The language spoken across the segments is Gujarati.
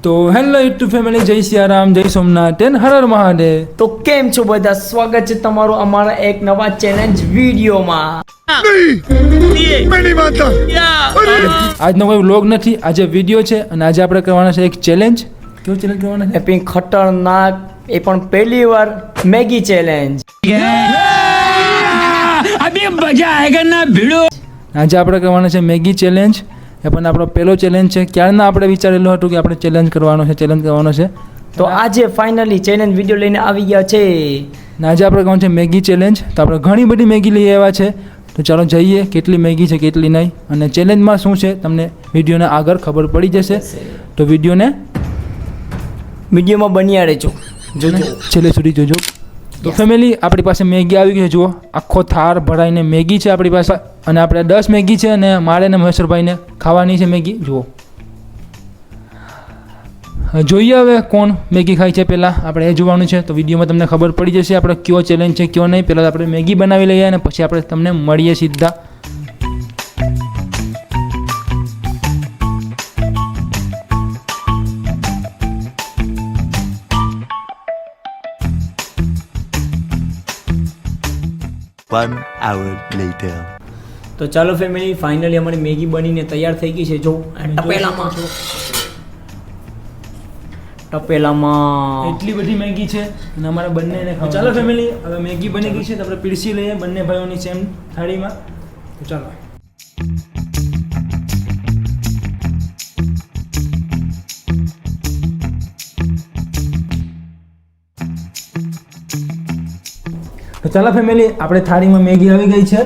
તો હેલો યુટ્યુબ ફેમિલી, જય સિયારામ, જય સોમનાથ એન્ડ હર હર મહાદેવ. તો કેમ છો બધા? સ્વાગત છે તમારું અમારા એક નવા ચેલેન્જ વિડીયોમાં. આજનો કોઈ વ્લોગ નથી, આજે વિડીયો છે અને આજે આપણે કરવાના છે એક ચેલેન્જ. કેવું ચેલેન્જ કરવાના છે? એપિંગ ખતરનાક, એ પણ પહેલી વાર મેગી ચેલેન્જ. આજે આપણે કરવાના છે મેગી ચેલેન્જ. એ પણ આપણો પહેલો ચેલેન્જ છે. ક્યારના આપણે વિચારેલું હતું કે આપણે ચેલેન્જ કરવાનો છે. તો આજે ફાઇનલી ચેલેન્જ વિડીયો લઈને આવી ગયા છે. ને આજે આપણે કરવાનું છે મેગી ચેલેન્જ. તો આપણે ઘણી બધી મેગી લઈ આવ્યા છે. તો ચાલો જઈએ કેટલી મેગી છે કેટલી નહીં, અને ચેલેન્જમાં શું છે તમને વિડીયોને આગળ ખબર પડી જશે. તો વિડીયોમાં બન્યા રહેજો, જોજો છેલ્લે સુધી જોજો. તો ફેમિલી, આપણી પાસે મેગી આવી ગઈ છે. જુઓ, આખો થાર ભરાઈને મેગી છે આપણી પાસે, અને આપણે 10 મેગી છે અને મારે ને મહેશ્વરભાઈને ખાવાની છે મેગી. જુઓ, જોઈએ હવે કોણ મેગી ખાય છે પહેલાં આપણે એ જોવાનું છે. તો વિડીયોમાં તમને ખબર પડી જશે આપણે કયો ચેલેન્જ છે કયો નહીં. પહેલાં આપણે મેગી બનાવી લઈએ અને પછી આપણે તમને મળીએ સીધા. One hour later. તો ચાલો ફેમિલી, ફાઇનલી અમારી મેગી બનીને તૈયાર થઈ ગઈ છે. જો તપેલામાં એટલી બધી મેગી છે અને અમારા બંનેને ખાવા. ચાલો ફેમિલી, હવે મેગી બની ગઈ છે તો આપણે પીરસી લઈએ બંને ભાઈઓની સેમ થાળીમાં. તો ચાલો. તો ચાલો ફેમિલી, આપણે થાળીમાં મેગી આવી ગઈ છે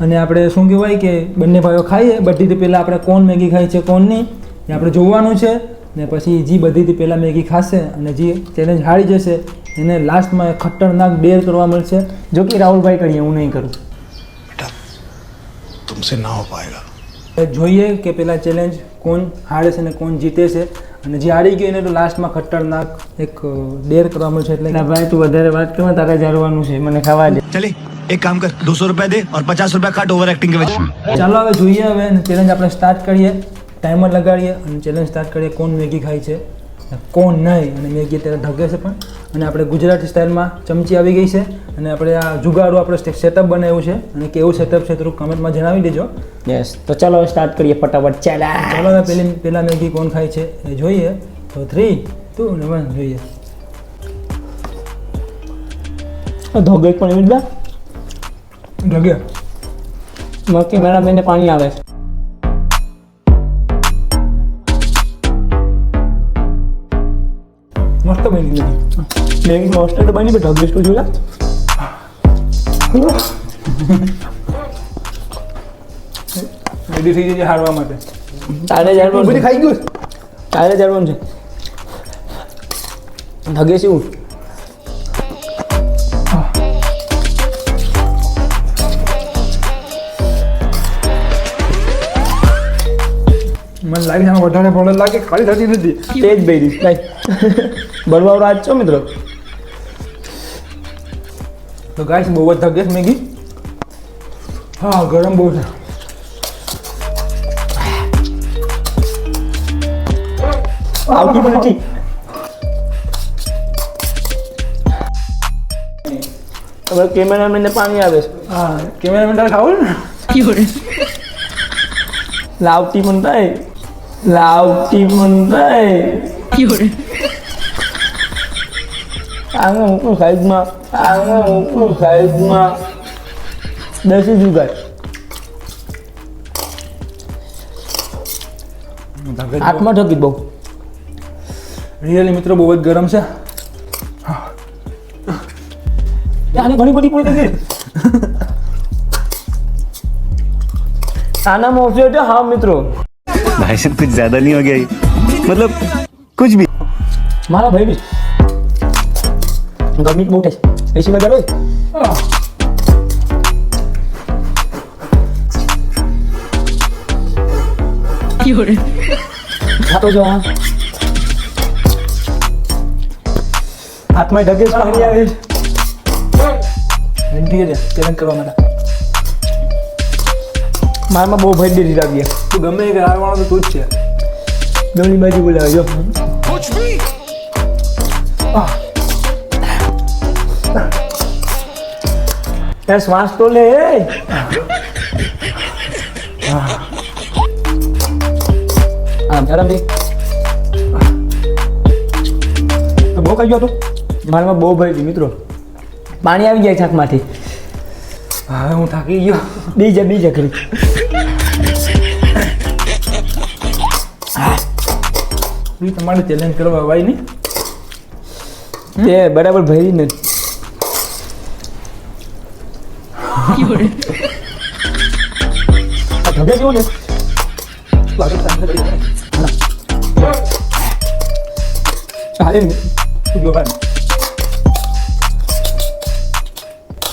અને આપણે શું કહેવાય કે બંને ભાઈઓ ખાઈએ. બધીથી પહેલાં આપણે કોણ મેગી ખાય છે કોણ નહીં એ આપણે જોવાનું છે. ને પછી જે બધીથી પહેલાં મેગી ખાશે અને જે ચેલેન્જ હારી જશે એને લાસ્ટમાં ખતરનાક ડેર કરવા મળશે. જો કે રાહુલભાઈ કરીએ, હું નહીં કરું. तुमसे ना हो पाएगा. જોઈએ કે પેલા ચેલેન્જ કોણ હારે છે ને કોણ જીતે છે, અને જે હારી ગયો એને તો લાસ્ટમાં ખતરનાક એક ડેર કરવા મળશે. એટલે ભાઈ તું વધારે વાત કરવા, તારે જાણવાનું છે, મને ખાવા દે. चले एक काम कर, 200 रुपए दे और 50 रुपए काट ओवर एक्टिंग के वजह. ચાલો હવે જોઈએ, હવે ચેલેન્જ આપણે સ્ટાર્ટ કરીએ. ટાઈમર લગાડીએ અને ચેલેન્જ સ્ટાર્ટ કરીએ. કોણ મેગી ખાય છે કોણ નહીં, અને મેગી અત્યારે ઢગે છે પણ. અને આપણે ગુજરાતી સ્ટાઇલમાં ચમચી આવી ગઈ છે અને આપણે આ જુગાડું આપણે સેટઅપ બનાવ્યું છે, અને કેવું સેટઅપ છે થોડું કમેન્ટમાં જણાવી દેજો. યસ, તો ચાલો હવે સ્ટાર્ટ કરીએ ફટાફટ ચેલેન્જ. ચાલો હવે પહેલા મેગી કોણ ખાય છે એ જોઈએ. તો 3, 2 અને 1 જોઈએ. ધોગે પણ એવી જ ઢગે મસ્તી મારા બેને પાણી આવે. મસ્ત બની ગઈ મેગી મસ્ત તો બની, પણ ઢગેશ તો જોયા. રેડી થઈ જશે હારવા માટે. તારે જાણવાનું છે. ખાઈ ગયું. તારે જાણવાનું છે. ઢગેશ એવું મને લાગે છે વધારે ફળ લાગે, ખાલી થતી નથી. તેજ બેરી કઈ બળવાળો આજ છો મિત્રો. તો ગાઈસ બહુ જ થકે છે મેગી. હા, ગરમ બહુ છે. આવતી પણ નથી. હવે કેમેરામેનને પાણી આવે છે. હા, કેમેરામેન તારે ખાવું ને. લાવતી પણ થાય, લાવતી પણ થાય. આને મૂકું સાઈડમાં, દસી જુગાર. હાથમાં ઠકી બહુ. રિયલી મિત્રો બહુ જ ગરમ છે. આને ઘણી બધી પૂરી થઈ ગઈ. આનામાં ઓપ્શન છે. હા મિત્રો, भाई साहब कुछ ज्यादा नहीं हो गया ये? मतलब कुछ भी. મારા ભાઈ બી ગરમી બહુ થાય છે. એસી વગર હોય. ખાતો જો હા, હાથમાં ઢગેશ પાણી આવે છે. ચેલેન્જ કરવા માટે મારામાં બહુ ભય દીધી લાગી. તું ગમે એ હારવાનો તો તું જ છે. દોની બાજુ બોલાવે જો. એ શ્વાસ તો લે એ. આરામથી બહુ ખાઈ ગયો તું? મારામાં બહુ ભરી હતી મિત્રો, પાણી આવી જાય છાકમાંથી. હવે હું થાકી ગયો. બીજા કરી તમારે ચેલેન્જ કરવા અવાય નહીં. તે બરાબર ભરી ને ઢબે જેવું ને ચાલે ને તું જો ભાઈ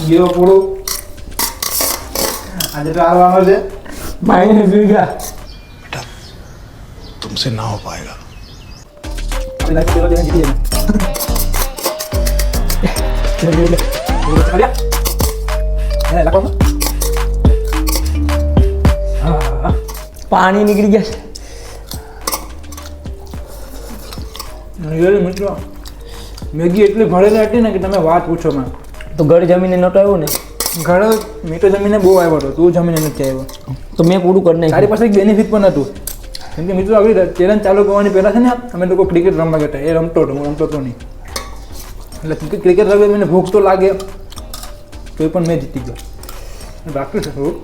ગયો પૂરો આજે તો આવવાનો છે પાણી પી ગયા. तुमसे ना हो पाएगा. લાઈક કરો તેને જીતી જાય પાણી નીકળી ગયા છે. મિત્રો મેગી એટલી ભરેલી હતી ને કે તમે વાત પૂછો માં. તો ઘર જમીને નહોતો આવ્યો ને, ઘરે મીઠો જમીને બહુ આવ્યો હતો, તું જમીને નથી આવ્યો. તો મેં પૂરું કરી તારી નાખ્યું. પાસે એક બેનિફિટ પણ હતું. કેમ કે મિત્રો આગળ ચેલેન્જ ચાલુ કરવાની પહેલાં છે ને અમે લોકો ક્રિકેટ રમવા ગયા હતા. એ રમતો હતો, હું રમતો હતો નહીં. એટલે ક્રિકેટ રમે મને ભૂખ તો લાગે, તો એ પણ મેં જીતી ગયો. બાકી છે થોડું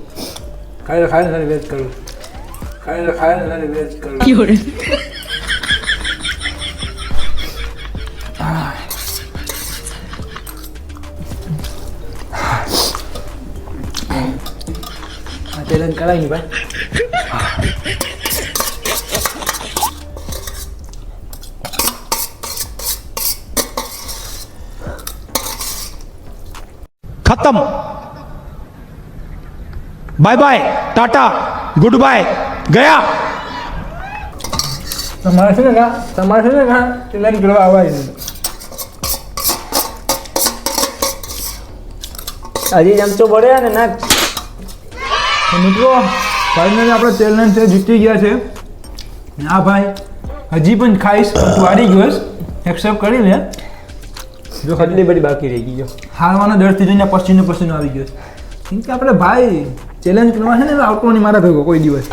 ખાઈને તારી વેચ કરું, ખાઈને તારી વેચ કરું. આ ચેલેન્જ કરાય નહીં ભાઈ. खत्म. Bye bye, tata, goodbye, गया. તમારે છે ને ચેલેન્જ કરવા આવવાય નહીં. હજી ચમચો પડે ને નાખ. તો મિત્રો ફાઇનલી આપણે ચેલેન્જ છે જીતી ગયા છે. હા ભાઈ હજી પણ ખાઈશ, પણ તું હારી ગયો એક્સેપ્ટ કરી લે. જો ખાલી બધી બાકી રહી ગઈ. હારવાના ડરથી જોઈને પસીનો આવી ગયો છે. કેમ કે આપણે ભાઈ ચેલેન્જ કરવા છે ને એટલે આવતો નહીં મારા ભેગો કોઈ દિવસ.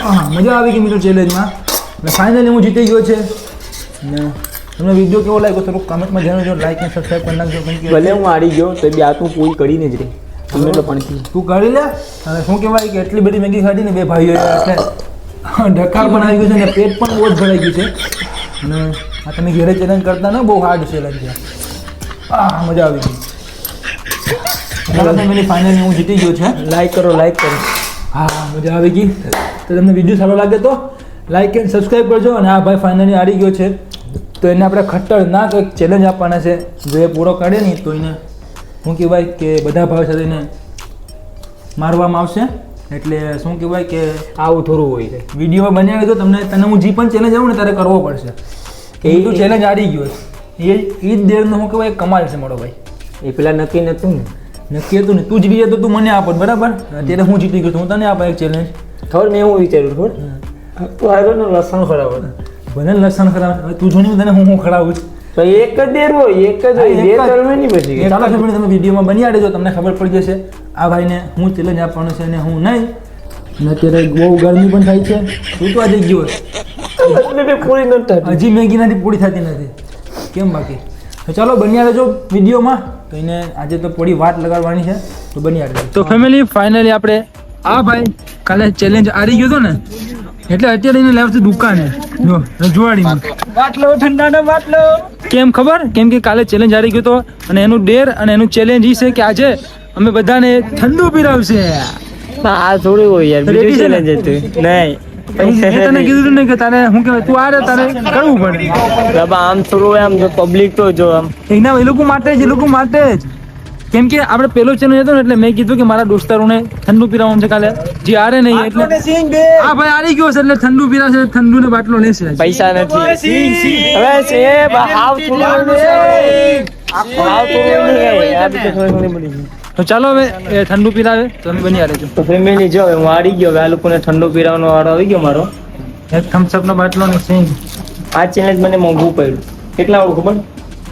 હા મજા આવી ગઈ મિત્રો ચેલેન્જમાં. અને ફાઇનલી હું જીતી ગયો છે. ને તમને વિડીયો કેવો લાગ્યો થોડુંક કમેન્ટમાં જણાવજો, લાઈક અને સબસ્ક્રાઈબ કરી નાખજો. કેમ કે ભલે હું હારી ગયો તો બી આ તું પૂરી કરીને જ રહી. તમે તો પણ તું કરી લે. અને શું કહેવાય કે એટલી બધી મેગી ખાધી ને બે ભાઈઓ એટલે ઢકાર પણ આવી ગયું છે અને પેટ પણ બહુ જ ભરાઈ ગયું છે. અને આ તમે ઘેરે ચેલેન્જ કરતા ને બહુ હાર્ડ ચેલેન્જ છે. મજા આવી ગઈ. ફાઇનલી હું જીતી ગયો છે. લાઈક કરો. હા મજા આવી ગઈ. તો તમને વિડીયો સારો લાગે તો લાઈક એન્ડ સબસ્ક્રાઈબ કરજો. અને આ ભાઈ ફાઇનલી હારી ગયો છે તો એને આપણે ખતરનાક એક ચેલેન્જ આપવાના છે. જો એ પૂરો કાઢે નહીં તો એને શું કહેવાય કે બધા ભાઈ સાથે એને મારવામાં આવશે. એટલે શું કહેવાય કે આવું થોડું હોય છે. વિડીયો બનાવી તો તને હું જે પણ ચેલેન્જ આવું ને તારે કરવો પડશે. એ તું ચેલેન્જ હારી ગયો એ જ દેરનો શું કહેવાય કમાલ છે મારો ભાઈ. એ પેલા નક્કી નતું ને. નક્કી હતું ને તું જીતી જાય તો તું મને આપત બરાબર. અત્યારે હું જીતી ગયો હું તને આપા એક ચેલેન્જ. ખબર મેં એવું વિચાર્યું ખબર તું આવ્યો ને લસણ ખરાબ હતું. ભલે લસણ ખરાબ તું જોની તને હું ખરાવું છું. તો એક જ દેર હોય એક જ હોય બે તરમે નહીં પછી. ચાલો ફેમિલી તમે વિડીયોમાં બની આડજો તમને ખબર પડી જશે આ ભાઈને હું ચેલેન્જ આપવાનું છે અને હું નહીં. અને અત્યારે બહુ ગરમી પણ થાય છે. તું તો આજે ગયો પૂરી નથી થતી. હજી મેગી નથી પૂરી થતી નથી કેમ બાકી. તો ચાલો બની આડજો વિડીયોમાં. તો એને આજે તો થોડી વાત લગાડવાની છે તો બની આડજો. તો ફેમિલી ફાઇનલી આપણે આ ભાઈ કાલે ચેલેન્જ હારી ગયો હતો ને એટલે અત્યારે એને લાવશે દુકાને જો રજવાડીમાં બાટલો ઠંડાનો બાટલો. કેમ ખબર? કેમ કે કાલે ચેલેન્જ હારી ગયો હતો અને એનું ડેર અને એનું ચેલેન્જ એ છે કે આજે અમે બધાને ઠંડુ પીરાવશે. આ થોડું હોય યાર. Ready છે ને? બીજું challenge હતું. નહીં મેં તને કીધું ને કે તારે શું કહેવાય તું આ રે તારે કરવું પડે. બાબા આમ થોડું હોય આમ જો પબ્લિક તો જો આમ એના એ લોકો માટે જ કેમ કે આપણે પેલો ચેલેન્જ હતો ને એટલે મેં કીધું કે મારા દોસ્તારોને ઠંડુ પીરાવવાનું છે કાલે જે હારે નહીં એટલે આ ભાઈ હારી ગયો છે એટલે ઠંડુ પીરાશે ઠંડુ ને બાટલો લેશે. પૈસા નથી હવે છે હાવ થોડું તો ચાલો હવે એ ઠંડુ પીરાવે તો અમે બની હારે તો ફેમિલી જો હું હારી ગયો હવે આ લોકોને ઠંડુ પીરાવાનો વાળો આવી ગયો મારો. એક થમ્સ અપ નો બાટલો ને સિંગ આ ચેલેન્જ મને મોંઘું પડ્યું. કેટલા વાળું ખબર?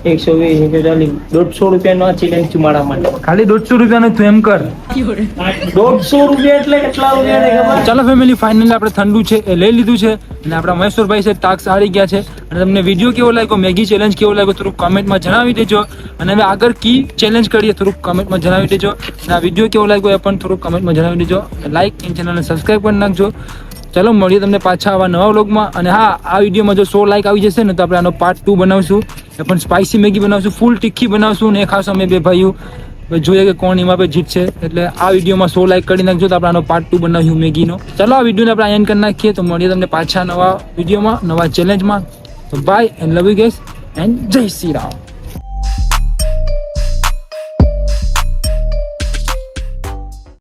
120, 140, 150 રૂપિયાનો આ ચેલેન્જ મારા માટે. ખાલી 150 રૂપિયાનો તું એમ કર. 150 રૂપિયા એટલે કેટલા રૂપિયા ને ખબર? ચાલો ફેમિલી, ફાઇનલી આપણે ઠંડુ છે એ લઈ લીધું છે અને આપણા મહેશ્વરભાઈ છે ટાસ્ક હારી ગયા છે. અને તમને વિડીયો કેવો લાગ્યો, મેગી ચેલેન્જ કેવો લાગ્યો થોડુંક કમેન્ટમાં જણાવી દેજો. અને હવે આગળ કી ચેલેન્જ કરીએ થોડુંક કમેન્ટમાં જણાવી દેજો. અને આ વિડીયો કેવો લાગ્યો એ પણ થોડુંક કમેન્ટમાં જણાવી દેજો. લાઈક અને ચેનલને સબસ્ક્રાઈબ કરી નાખજો. ચાલો મળીએ તમને પાછા આવા નવા વ્લોગમાં. અને હા, આ વિડીયોમાં જો 100 લાઈક આવી જશે ને તો આપણે આનો પાર્ટ 2 બનાવશું. એ પણ સ્પાઇસી મેગી બનાવશું, ફૂલ તીખી બનાવશું ને એ ખાસ અમે બે ભાઈઓ જોઈએ કે કોણ એમાં પે જીતશે. એટલે આ વિડીયોમાં 100 લાઈક કરી નાખજો તો આપણે આનો પાર્ટ 2 બનાવ્યું મેગીનો. ચાલો આ વિડીયોને આપણે એન્ડ કરી નાખીએ. તો મળીએ તમને પાછા નવા વિડીયોમાં, નવા ચેલેન્જમાં. તો bye and love you guys and Jai Shri Ram.